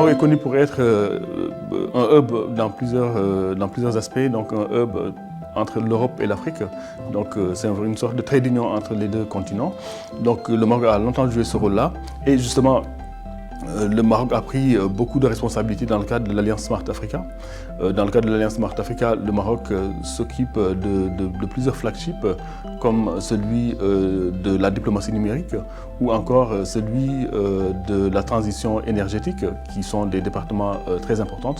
Maroc est connu pour être un hub dans plusieurs aspects, donc un hub entre l'Europe et l'Afrique. Donc c'est une sorte de trait d'union entre les deux continents. Donc le Maroc a longtemps joué ce rôle-là. Et justement, le Maroc a pris beaucoup de responsabilités dans le cadre de l'Alliance Smart Africa. Dans le cadre de l'Alliance Smart Africa, le Maroc s'occupe de plusieurs flagships, comme celui de la diplomatie numérique ou encore celui de la transition énergétique, qui sont des départements très importants.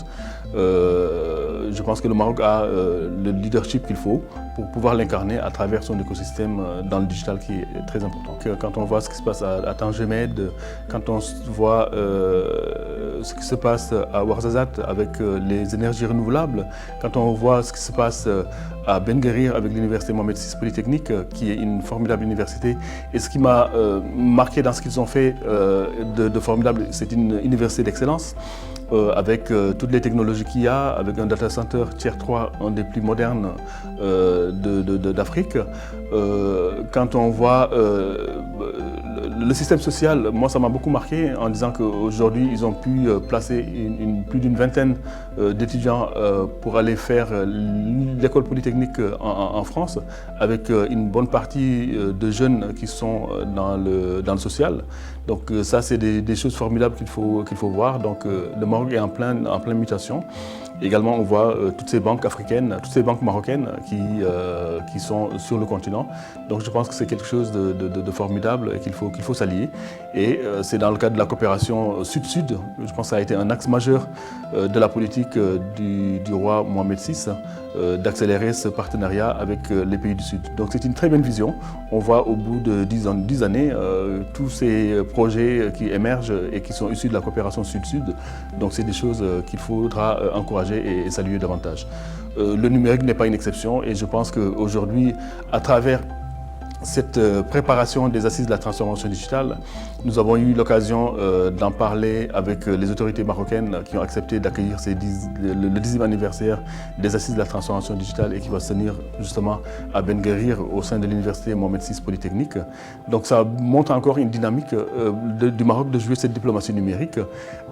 Je pense que le Maroc a le leadership qu'il faut pour pouvoir l'incarner à travers son écosystème dans le digital qui est très important. Quand on voit ce qui se passe à Tangemed, quand on voit ce qui se passe à Ouarzazate avec les énergies renouvelables, quand on voit ce qui se passe à Ben Guerir avec l'université Mohamed VI Polytechnique, qui est une formidable université. Et ce qui m'a marqué dans ce qu'ils ont fait de formidable, c'est une université d'excellence, avec toutes les technologies qu'il y a, avec un data center Tier 3, un des plus modernes d'Afrique. Quand on voit le système social, moi ça m'a beaucoup marqué en disant qu'aujourd'hui ils ont pu placer plus d'une vingtaine d'étudiants pour aller faire l'école polytechnique en France, avec une bonne partie de jeunes qui sont dans le social. Donc ça c'est des choses formidables qu'il faut voir. Donc le Maroc est en pleine mutation. Également, on voit toutes ces banques africaines, toutes ces banques marocaines qui sont sur le continent. Donc je pense que c'est quelque chose de formidable et qu'il faut s'allier. Et c'est dans le cadre de la coopération Sud-Sud, je pense que ça a été un axe majeur de la politique du roi Mohamed VI, d'accélérer ce partenariat avec les pays du Sud. Donc c'est une très bonne vision. On voit au bout de 10 années tous ces projets qui émergent et qui sont issus de la coopération Sud-Sud. Donc c'est des choses qu'il faudra encourager et saluer davantage. Le numérique n'est pas une exception et je pense qu'aujourd'hui, à travers cette préparation des assises de la transformation digitale, nous avons eu l'occasion d'en parler avec les autorités marocaines qui ont accepté d'accueillir le 10e anniversaire des assises de la transformation digitale et qui va se tenir justement à Ben Guerir au sein de l'université Mohamed VI Polytechnique. Donc ça montre encore une dynamique du Maroc de jouer cette diplomatie numérique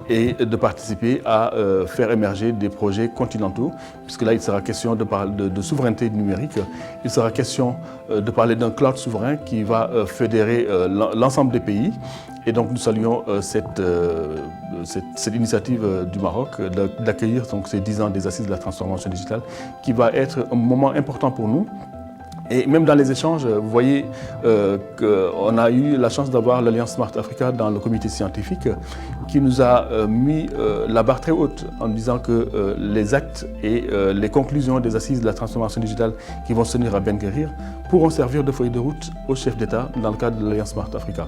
et de participer à faire émerger des projets continentaux, puisque là il sera question de souveraineté numérique, il sera question de parler d'un cloud souverain qui va fédérer l'ensemble des pays. Et donc nous saluons cette initiative du Maroc d'accueillir ces 10 ans des assises de la transformation digitale, qui va être un moment important pour nous. Et même dans les échanges, vous voyez qu'on a eu la chance d'avoir l'Alliance Smart Africa dans le comité scientifique qui nous a mis la barre très haute en disant que les actes et les conclusions des assises de la transformation digitale qui vont se tenir à Ben Guerir pourront servir de feuille de route aux chefs d'État dans le cadre de l'Alliance Smart Africa.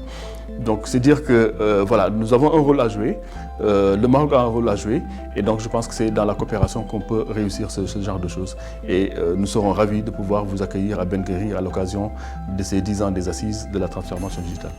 Donc c'est dire que voilà, nous avons un rôle à jouer, le Maroc a un rôle à jouer et donc je pense que c'est dans la coopération qu'on peut réussir ce genre de choses. Et nous serons ravis de pouvoir vous accueillir à Ben Guerir à l'occasion de ces 10 ans des assises de la transformation digitale.